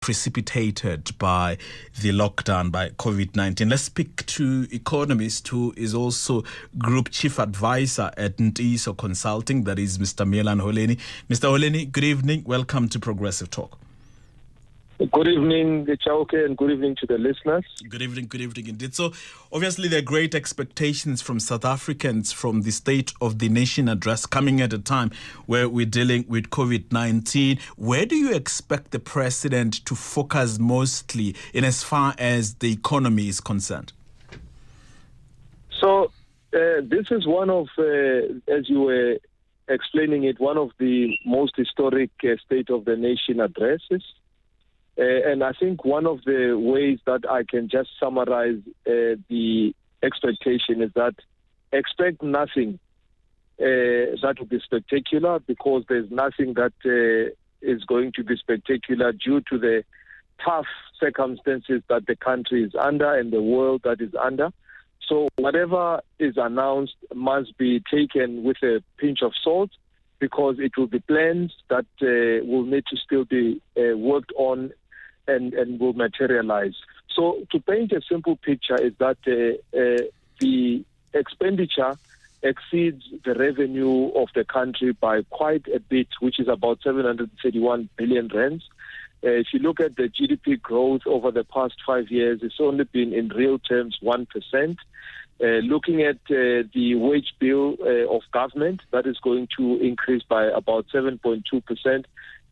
precipitated by the lockdown, by COVID-19. Let's speak to economist who is also Group Chief Advisor at Ntiyiso Consulting, that is Mr. Miyelani Holeni. Mr. Holeni, good evening. Welcome to Progressive Talk. Good evening, Chauke, and good evening to the listeners. Good evening indeed. So, obviously, there are great expectations from South Africans from the State of the Nation address coming at a time where we're dealing with COVID-19. Where do you expect the president to focus mostly in as far as the economy is concerned? So, this is one of, as you were explaining it, one of the most historic State of the Nation addresses. And I think one of the ways that I can just summarize the expectation is that expect nothing that will be spectacular, because there's nothing that is going to be spectacular due to the tough circumstances that the country is under and the world that is under. So whatever is announced must be taken with a pinch of salt, because it will be plans that will need to still be worked on and will materialize. So to paint a simple picture is that the expenditure exceeds the revenue of the country by quite a bit, which is about 731 billion rands. If you look at the GDP growth over the past 5 years, it's only been in real terms 1%. Looking at the wage bill of government, that is going to increase by about 7.2%.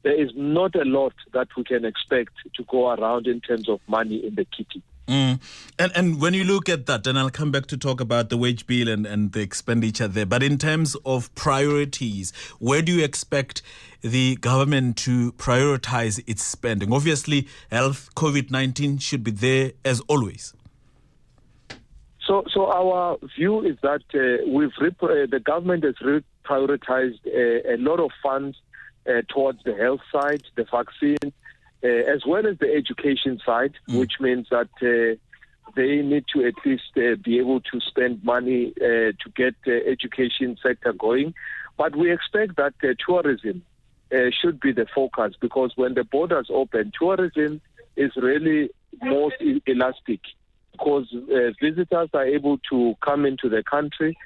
There is not a lot that we can expect to go around in terms of money in the kitty. And when you look at that, and I'll come back to talk about the wage bill and the expenditure there, but in terms of priorities, where do you expect the government to prioritize its spending? Obviously, health, COVID-19 should be there as always. So our view is that the government has prioritized a lot of funds towards the health side, the vaccine, as well as the education side, which means that they need to at least be able to spend money to get the education sector going. But we expect that tourism should be the focus, because when the borders open, tourism is really most elastic, because visitors are able to come into the country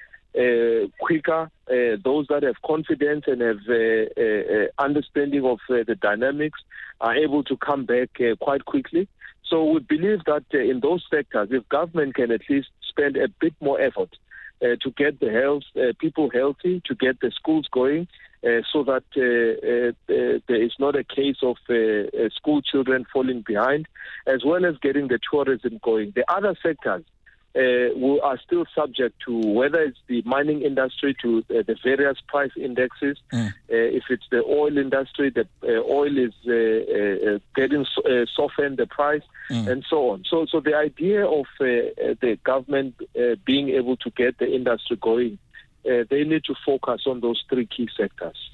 quicker. Those that have confidence and have understanding of the dynamics are able to come back quite quickly. So we believe that in those sectors, if government can at least spend a bit more effort to get the people healthy, to get the schools going, so that there is not a case of school children falling behind, as well as getting the tourism going. The other sectors are still subject to whether it's the mining industry, to the various price indexes. If it's the oil industry, the oil is getting softened, the price, and so on. So the idea of the government being able to get the industry going, they need to focus on those three key sectors.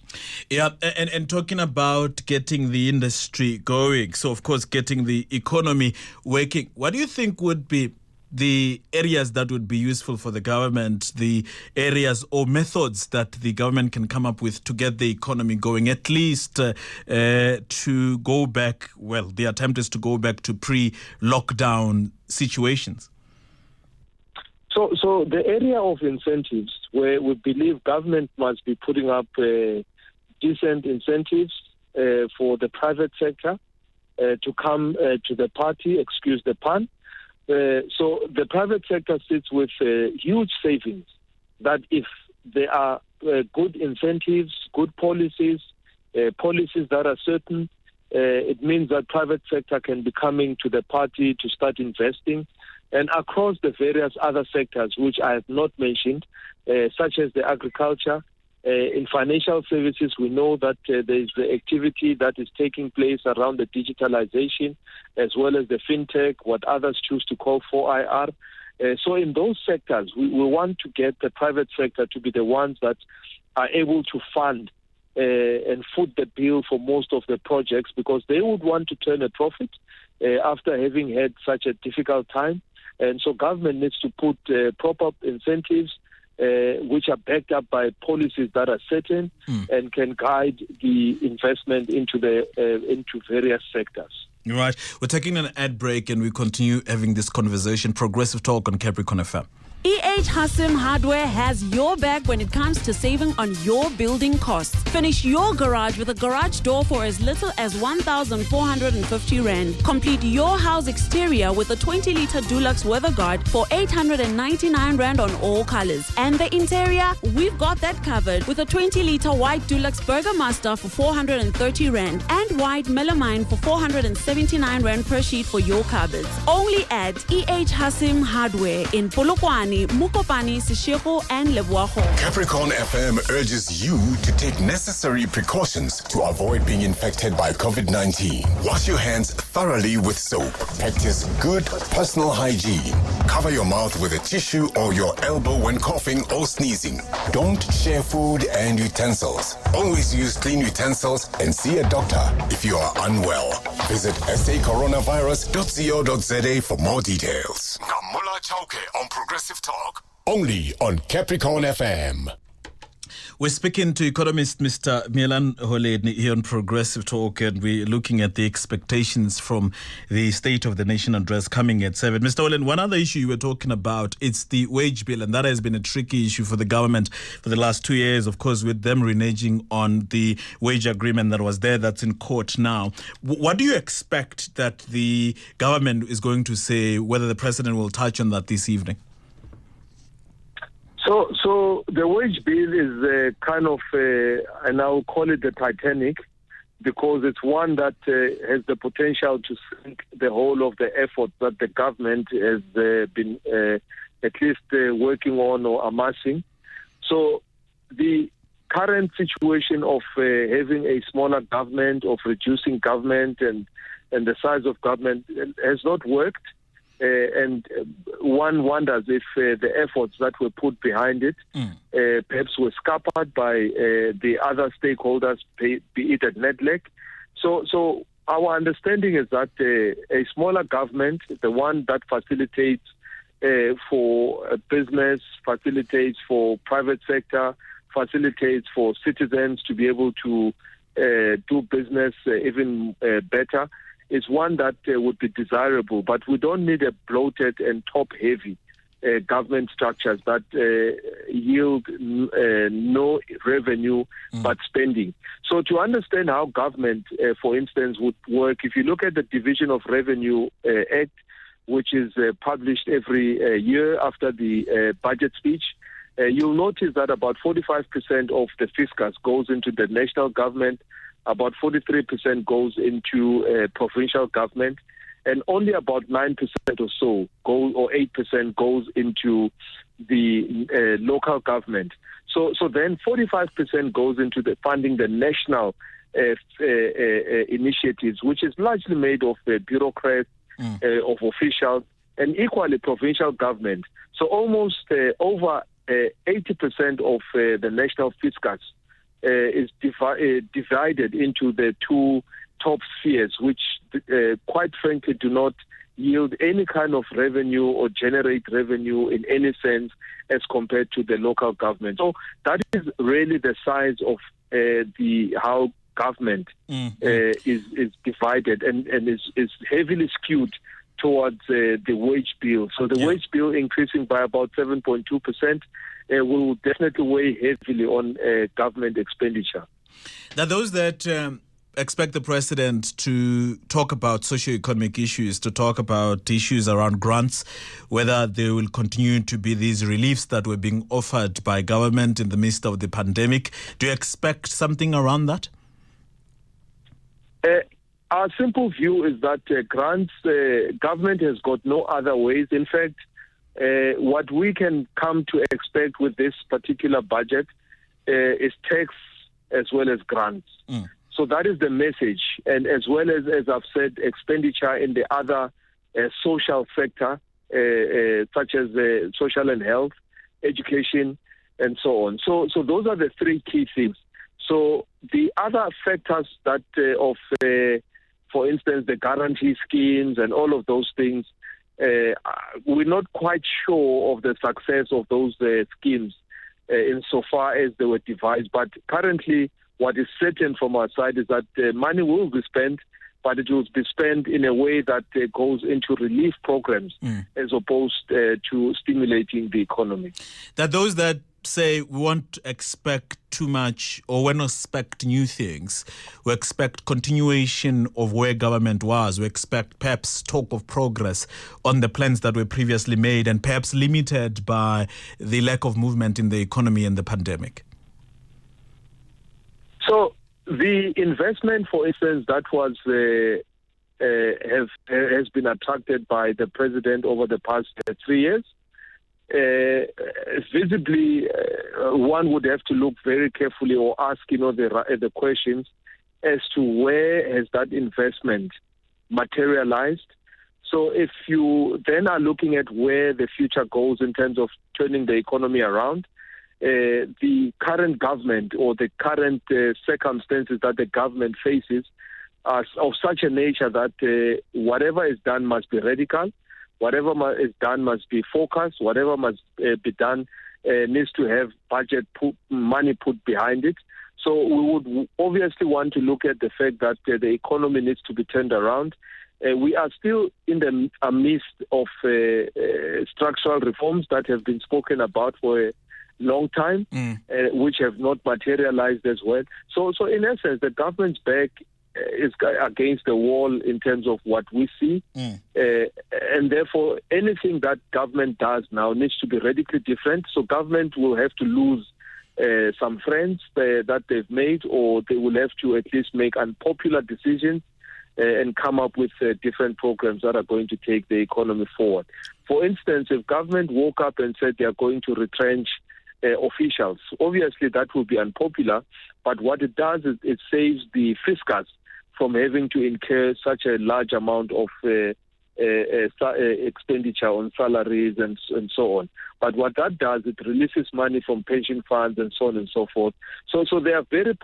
Yeah, and talking about getting the industry going, so of course getting the economy working, what do you think would be the areas that would be useful for the government, the areas or methods that the government can come up with to get the economy going, at least to go back, well, the attempt is to go back to pre-lockdown situations? So the area of incentives, where we believe government must be putting up decent incentives for the private sector to come to the party, excuse the pun. So the private sector sits with huge savings that if there are good incentives, good policies that are certain, it means that private sector can be coming to the party to start investing. And across the various other sectors, which I have not mentioned, such as the agriculture, in financial services, we know that there is the activity that is taking place around the digitalization, as well as the fintech, what others choose to call 4IR. So in those sectors, we want to get the private sector to be the ones that are able to fund and foot the bill for most of the projects, because they would want to turn a profit after having had such a difficult time. And so government needs to put proper incentives which are backed up by policies that are certain and can guide the investment into various sectors. Right. We're taking an ad break and we continue having this conversation. Progressive Talk on Capricorn FM. Hasim Hardware has your back when it comes to saving on your building costs. Finish your garage with a garage door for as little as 1,450 Rand. Complete your house exterior with a 20-liter Dulux weather guard for 899 Rand on all colors. And the interior, we've got that covered with a 20-liter white Dulux Burgermaster for 430 Rand and white melamine for 479 Rand per sheet for your cupboards. Only at Hasim Hardware in Polokwane, Mukopani, Seshego, and Leboago. Capricorn FM urges you to take necessary precautions to avoid being infected by COVID-19. Wash your hands thoroughly with soap. Practice good personal hygiene. Cover your mouth with a tissue or your elbow when coughing or sneezing. Don't share food and utensils. Always use clean utensils and see a doctor if you are unwell. Visit sacoronavirus.co.za for more details. Nghamula Chauke on Progressive Talk. Only on Capricorn FM. We're speaking to economist Mr. Miyelani Holeni here on Progressive Talk, and we're looking at the expectations from the State of the Nation address coming at 7. Mr. Holeni, one other issue you were talking about, it's the wage bill, and that has been a tricky issue for the government for the last 2 years, of course, with them reneging on the wage agreement that was there, that's in court now. What do you expect that the government is going to say, whether the president will touch on that this evening? So the wage bill is kind of, and I'll call it the Titanic, because it's one that has the potential to sink the whole of the effort that the government has been at least working on or amassing. So the current situation of having a smaller government, of reducing government and the size of government has not worked. And one wonders if the efforts that were put behind it perhaps were scuppered by the other stakeholders, be it at NEDLEC. So our understanding is that a smaller government, the one that facilitates for business, facilitates for private sector, facilitates for citizens to be able to do business even better, is one that would be desirable, but we don't need a bloated and top-heavy government structures that yield no revenue but spending. So to understand how government, for instance, would work, if you look at the Division of Revenue Act, which is published every year after the budget speech, you'll notice that about 45% of the fiscus goes into the national government, about 43% goes into provincial government, and only about 9% or so, or 8% goes into the local government. So then 45% goes into the funding the national initiatives, which is largely made of bureaucrats, of officials, and equally provincial government. So almost over 80% of the national fiscus is divided into the two top spheres, which quite frankly do not yield any kind of revenue or generate revenue in any sense as compared to the local government. So that is really the size of how government is divided and is heavily skewed towards the wage bill. So the wage bill increasing by about 7.2% will definitely weigh heavily on government expenditure. Now, those that expect the president to talk about socio-economic issues, to talk about issues around grants, whether there will continue to be these reliefs that were being offered by government in the midst of the pandemic, do you expect something around that? Our simple view is that grants, government has got no other ways. In fact, what we can come to expect with this particular budget is tax as well as grants. So that is the message. And as well as I've said, expenditure in the other social sector, such as social and health, education, and so on. So those are the three key things. So the other factors that for instance, the guarantee schemes and all of those things, we're not quite sure of the success of those schemes insofar as they were devised. But currently, what is certain from our side is that money will be spent but it will be spent in a way that goes into relief programs as opposed to stimulating the economy. There are those that say we won't expect too much, or we don't expect new things. We expect continuation of where government was. We expect perhaps talk of progress on the plans that were previously made and perhaps limited by the lack of movement in the economy and the pandemic. So the investment, for instance, that was has been attracted by the president over the past 3 years. Visibly, one would have to look very carefully or ask, the questions as to where has that investment materialized. So if you then are looking at where the future goes in terms of turning the economy around, the current government or the current circumstances that the government faces are of such a nature that whatever is done must be radical. Whatever is done must be focused. Whatever must be done needs to have money put behind it. So we would obviously want to look at the fact that the economy needs to be turned around. We are still in the midst of structural reforms that have been spoken about for a long time, which have not materialized as well. So in essence, the government's back is against the wall in terms of what we see. And therefore, anything that government does now needs to be radically different. So government will have to lose some friends that they've made, or they will have to at least make unpopular decisions and come up with different programs that are going to take the economy forward. For instance, if government woke up and said they are going to retrench officials, obviously that will be unpopular, but what it does is it saves the fiscus from having to incur such a large amount of expenditure on salaries and so on. But what that does, it releases money from pension funds and so on and so forth. So there are very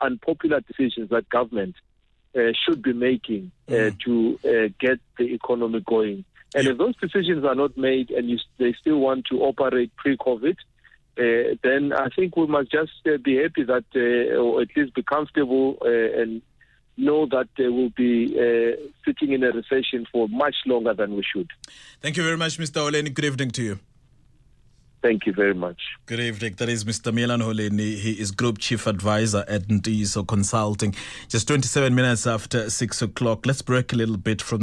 unpopular decisions that government should be making to get the economy going. And if those decisions are not made and they still want to operate pre-COVID, then I think we must just be happy that, or at least be comfortable and know that they will be sitting in a recession for much longer than we should. Thank you very much, Mr. Holeni. Good evening to you. Thank you very much. Good evening. That is Mr. Miyelani Holeni. He is Group Chief Advisor at Ntiyiso Consulting. Just 27 minutes after 6 o'clock. Let's break a little bit from